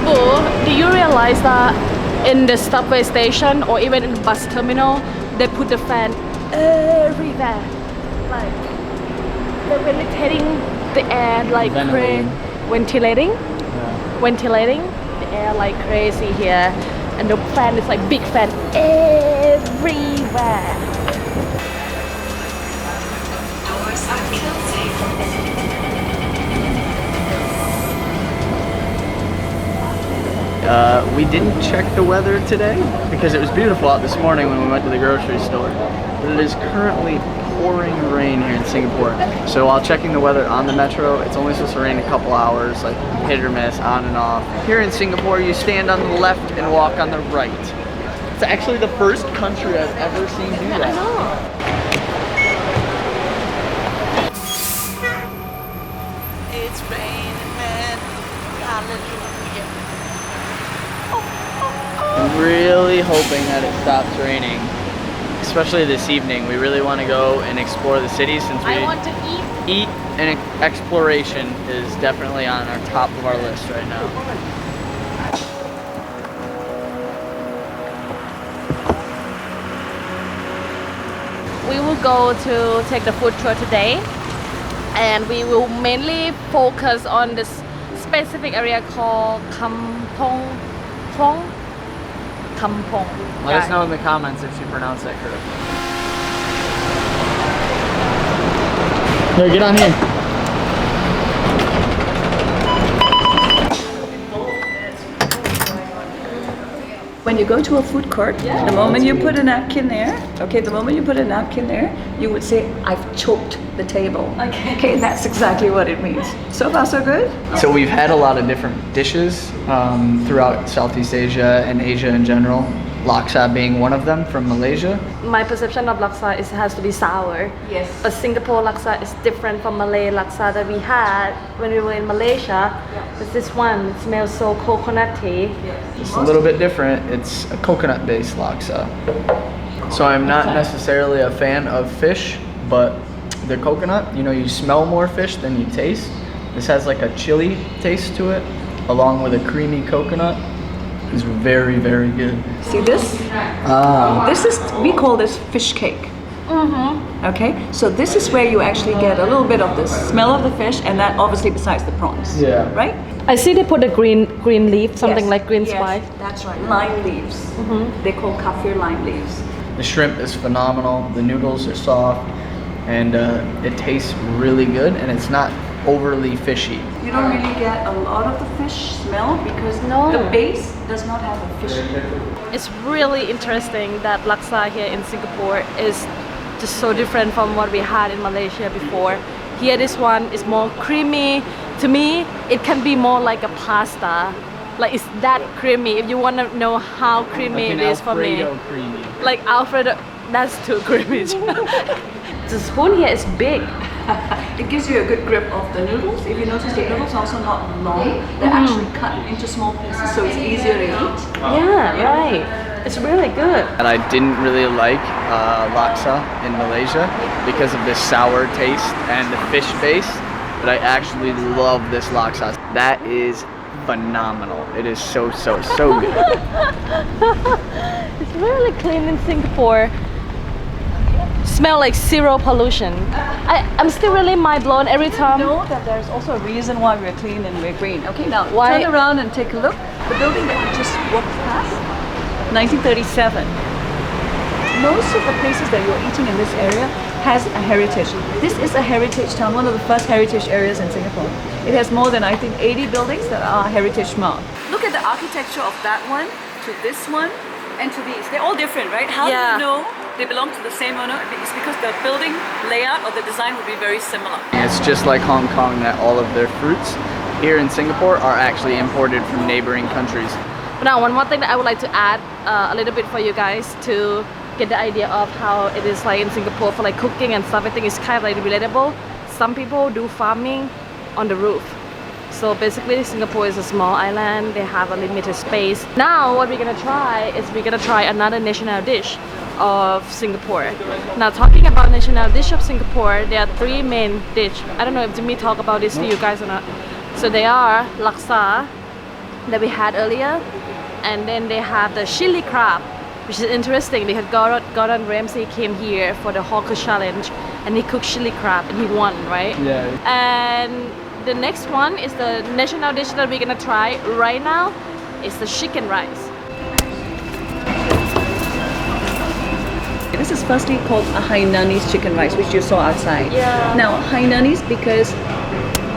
Oh, do you realize that in the subway station or even in the bus terminal, they put the fan everywhere? Like, they're ventilating the air like crazy. Ventilating? Yeah. Ventilating the air like crazy here. And the fan is like big fan everywhere. We didn't check the weather today because it was beautiful out this morning when we went to the grocery store. But it is currently pouring rain here in Singapore. So while checking the weather on the metro, it's only supposed to rain a couple hours, like hit or miss, on and off. Here in Singapore, you stand on the left and walk on the right. It's actually the first country I've ever seen do that. I know. It's raining, hallelujah. I'm really hoping that it stops raining, especially this evening. We really want to go and explore the city since I want to eat and exploration is definitely on our top of our list right now. We will go to take the food tour today, and we will mainly focus on this specific area called Kampong. Let us know in the comments if you pronounce that correctly. Here, get on here. When you go to a food court, the moment you put a napkin there, you would say, I've choked the table. Okay, that's exactly what it means. So far, so good? So we've had a lot of different dishes throughout Southeast Asia and Asia in general. Laksa being one of them from Malaysia. My perception of laksa is it has to be sour. Yes. But Singapore laksa is different from Malay laksa that we had when we were in Malaysia. There's this one, it smells so coconutty. It's a little bit different. It's a coconut-based laksa. So I'm not necessarily a fan of fish, but the coconut, you know, you smell more fish than you taste. This has like a chili taste to it, along with a creamy coconut. It's very, very good. See this? This is, we call this fish cake. Okay, so this is where you actually get a little bit of the smell of the fish, and that obviously besides the prawns. Yeah. Right? I see they put a green leaf, something Yes, like green yes, spice. That's right. Lime leaves. They call kaffir lime leaves. The shrimp is phenomenal. The noodles are soft, and it tastes really good, and it's not overly fishy. You don't really get a lot of the fish smell because the base does not have a fish. It's really interesting that laksa here in Singapore is just so different from what we had in Malaysia before. Here this one is more creamy. To me, it can be more like a pasta. Like it's that creamy. If you want to know how creamy Like it is for me. creamy. Like Alfredo, that's too creamy. The spoon here is big. It gives you a good grip of the noodles. If you notice, the noodles are also not long. They're actually cut into small pieces, so it's easier to eat. Yeah, right. It's really good. And I didn't really like laksa in Malaysia because of this sour taste and the fish base, but I actually love this laksa. That is phenomenal. It is so good. It's really clean in Singapore. Smell like zero pollution. I'm still really mind blown every time. You know that there's also a reason why we're clean and we're green. Okay, now Why? turn around and take a look. The building that we just walked past, 1937. Most of the places that you're eating in this area has a heritage. This is a heritage town, one of the first heritage areas in Singapore. It has more than, I think, 80 buildings that are heritage marked. Look at the architecture of that one, to this one, and to these. They're all different, right? How do you know they belong to the same owner? It's because the building layout or the design would be very similar. It's just like Hong Kong that all of their fruits here in Singapore are actually imported from neighboring countries. But now, one more thing that I would like to add a little bit for you guys to get the idea of how it is like in Singapore for like cooking and stuff. I think it's kind of like relatable. Some people do farming on the roof. So basically Singapore is a small island. They have a limited space. Now what we're gonna try is we're gonna try another national dish. of Singapore. Now talking about national dish of Singapore, there are three main dish. I don't know if Jimmy talked about this to you guys or not. So they are laksa that we had earlier, and then they have the chili crab, which is interesting because Gordon Ramsay came here for the hawker challenge and he cooked chili crab and he won, right? Yeah. And the next one is the national dish that we're gonna try right now. It's the chicken rice. This is firstly called a Hainanese chicken rice, which you saw outside. Yeah. Now, Hainanese because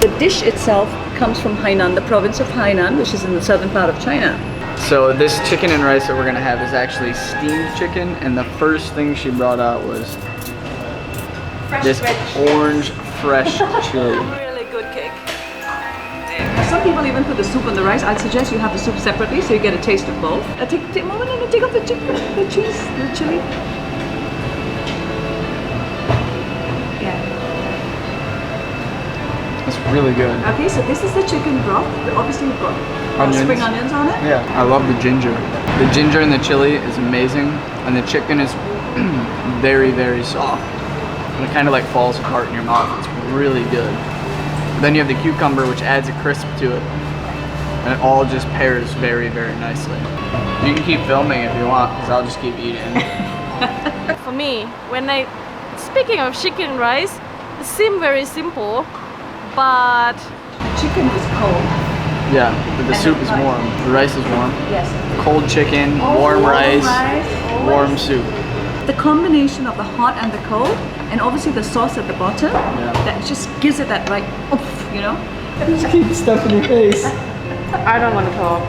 the dish itself comes from Hainan, the province of Hainan, which is in the southern part of China. So this chicken and rice that we're gonna have is actually steamed chicken, and the first thing she brought out was this orange fresh chili. Really good cake. Some people even put the soup on the rice. I'd suggest you have the soup separately so you get a taste of both. Take a moment and take off the chicken, the cheese, the chili. Yeah. It's really good. Okay, so this is the chicken broth. Obviously you've got spring onions on it. Yeah, I love the ginger. The ginger and the chili is amazing, and the chicken is very, very soft. And it kind of like falls apart in your mouth. It's really good. Then you have the cucumber, which adds a crisp to it. And it all just pairs very, very nicely. You can keep filming if you want, because I'll just keep eating. For me, speaking of chicken rice, it seems very simple, but Chicken is cold. Yeah, but the And soup the is rice. warm. The rice is warm. Yes. Cold chicken, warm rice, warm soup. The combination of the hot and the cold, and obviously the sauce at the bottom, that just gives it that right oomph, you know? Just keep stuff in your face. I don't want to talk.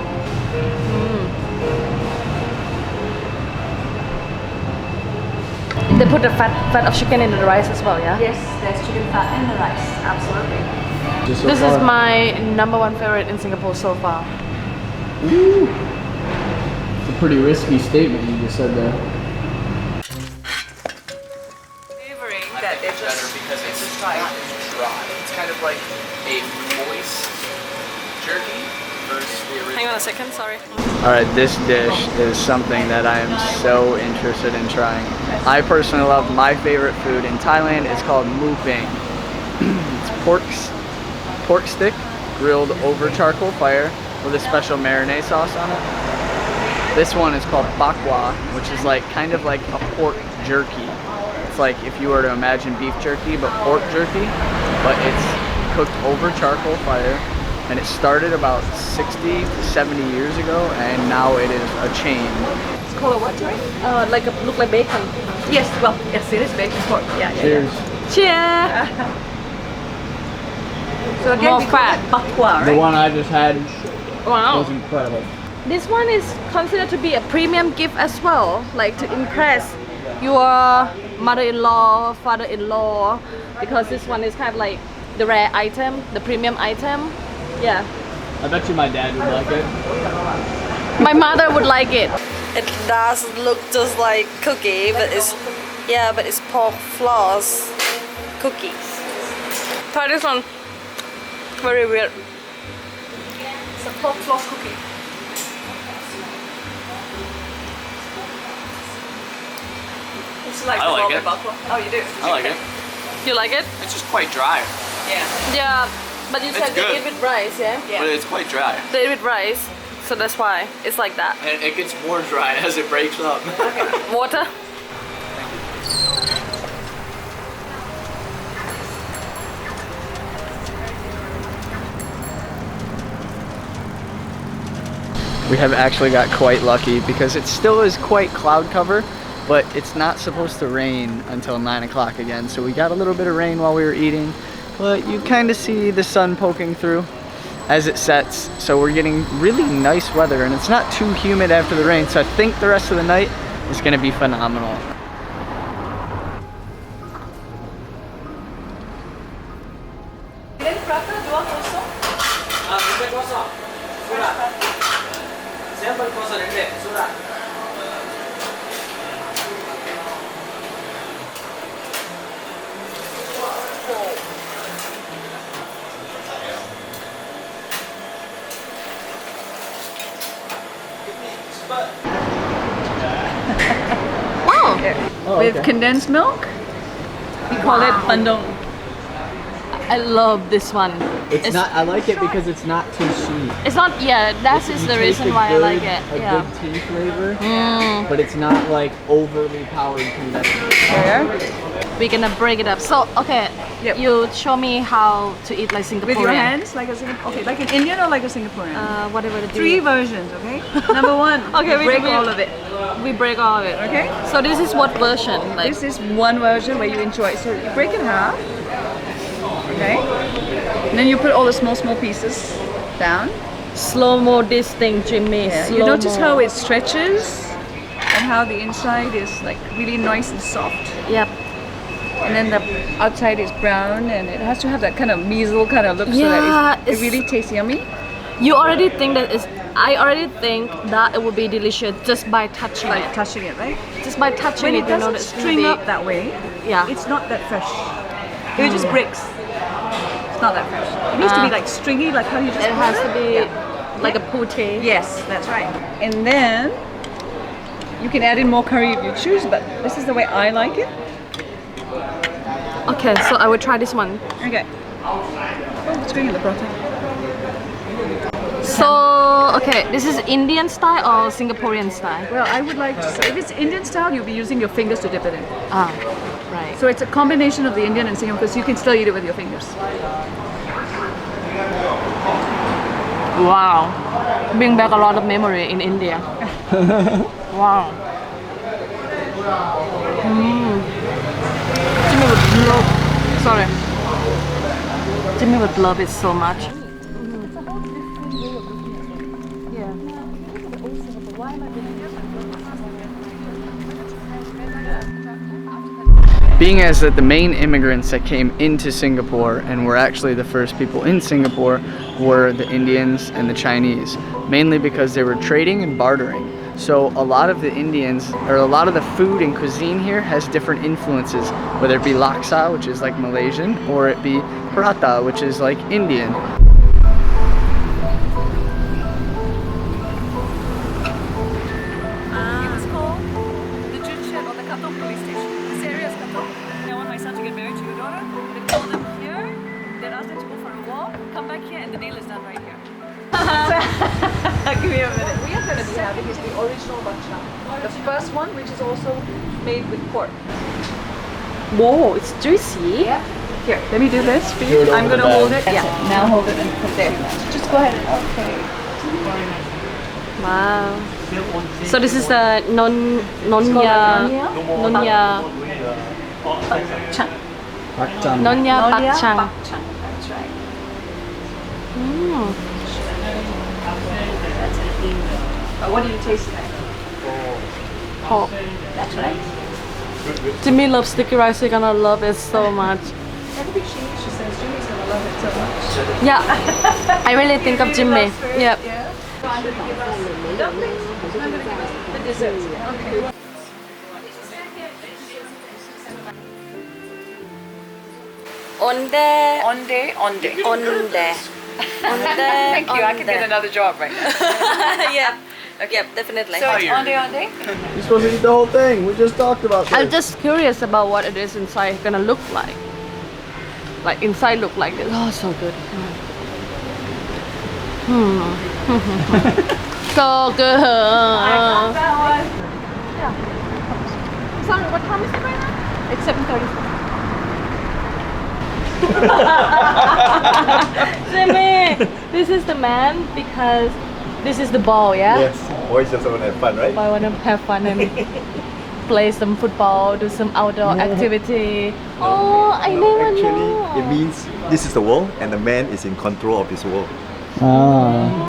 They put the fat of chicken in the rice as well, yeah? Yes, there's chicken fat in the rice, absolutely. This is my #1 favorite in Singapore so far. Ooh. It's a pretty risky statement you just said there. Flavoring that they just because it's not dry. It's kind of like a moist jerky versus the original. Hang on a second, sorry. Alright, this dish is something that I am so interested in trying. I personally love my favorite food in Thailand. It's called mu ping. It's pork stick grilled over charcoal fire with a special marinade sauce on it. This one is called bakwa, which is like kind of like a pork jerky. It's like if you were to imagine beef jerky but pork jerky, but it's cooked over charcoal fire. And it started about 60 to 70 years ago, and now it is a chain. It's called a what, sorry? Look like bacon. Yes, well, yes, it is bacon pork. Yeah, yeah. Cheers. Cheers! So again, More we call fat. it bakwa, right? The one I just had Wow. was incredible. This one is considered to be a premium gift as well, like to impress your mother-in-law, father-in-law, because this one is kind of like the rare item, the premium item. Yeah. I bet you my dad would like it. My mother would like it. It does look just like cookie, but it's pork floss cookies. Try this one. Very weird. It's a pork floss cookie. It's like I like it. bakwa. Oh, you do? I like it. You like it? It's just quite dry, Yeah. Yeah. But you said It's they good. eat with rice, yeah? Yeah. but it's quite dry. They eat with rice, so that's why it's like that. And it gets more dry as it breaks up. Water? We have actually got quite lucky because it still is quite cloud cover, but it's not supposed to rain until 9 o'clock again. So we got a little bit of rain while we were eating, but you kind of see the sun poking through as it sets. So we're getting really nice weather, and it's not too humid after the rain. So I think the rest of the night is gonna be phenomenal. with okay. condensed milk. We call it bandung. I love this one. It's not. I like it because it's not too sweet. It's not. Yeah, that is You the taste reason a why I good- like it. A Yeah. good tea flavor, Mm. but it's not like overly powered condensed. There. We're gonna break it up. So okay, Yep. you show me how to eat like Singaporean. With your hands, like a okay, like an Indian or like a Singaporean. Whatever the 3 versions, okay? Number 1, Okay, we break all of it. We break all of it. Okay? So this is what version? Like This is one version where you enjoy it. So you break it in half, okay? And then you put all the small pieces down. slow mo this thing, Jimmy. Yeah. Slow You notice mo. how it stretches and how the inside is like really nice and soft. Yep. And then the outside is brown and it has to have that kind of measle kind of look so Yeah, that it it's- really tastes yummy. You already think that it's. I already think that it will be delicious just by touching Like it. touching it, right? Just by touching When it, it you know doesn't that it's gonna string be. up that way, Yeah. it's not that fresh. It just breaks. It's not that fresh. It needs to be like stringy, like how you just It has to be Yeah. like a pute. Yes, that's right. And then you can add in more curry if you choose, but this is the way I like it. Okay, so I will try this one. Okay. Oh, it's going in the prata. So okay, this is Indian style or Singaporean style? Well, I would like to say, if it's Indian style, you'll be using your fingers to dip it in. Ah, right. So it's a combination of the Indian and Singapore, because you can still eat it with your fingers. Wow, bring back a lot of memory in India. Wow. Jimmy would love. Sorry. Jimmy would love it so much. Being as that the main immigrants that came into Singapore and were actually the first people in Singapore were the Indians and the Chinese, mainly because they were trading and bartering. So a lot of the Indians, or a lot of the food and cuisine here has different influences, whether it be laksa, which is like Malaysian, or it be paratha, which is like Indian. It's called the Jun Shed on the Katong police station. This area is Katong. I want my son to get married to your daughter. They call them here, then ask them to go for a walk, come back here, and the nail is done right here. Give me a minute. We are going to be having is the original bakchang. The first one, which is also made with pork. Whoa, it's juicy. Yeah. Here, let me do this for you. I'm going to hold it. Yeah. Now hold it and put there. Just go ahead and okay. Wow. So this is the nonya Bakchang. nonya bakchang. Bakchang. That's right. Mm. But what do you taste like? Pork. That's right. Jimmy loves sticky rice. You're gonna love it so much. Everything she says, Jimmy's going to love it so much. Yeah, I really think of Jimmy. Yep. Yeah. So I'm going to give us dumplings. I'm going to give us the desserts. Okay. Onde. Onde, onde. Onde. Thank you. I can get another job right now. Yeah. Okay, definitely. So it's onde, onde. You're supposed to eat the whole thing. We just talked about this. I'm just curious about what it is inside gonna look like. Like inside look like this. Oh, so good. So good. Sorry, what time is it right now? It's 7:34. Jimmy, this is the man because this is the ball, yeah? Yes, boys just want to have fun, right? I want to have fun and play some football, do some outdoor activity. Oh, I never Actually, know. it means this is the world and the man is in control of his world. Ah.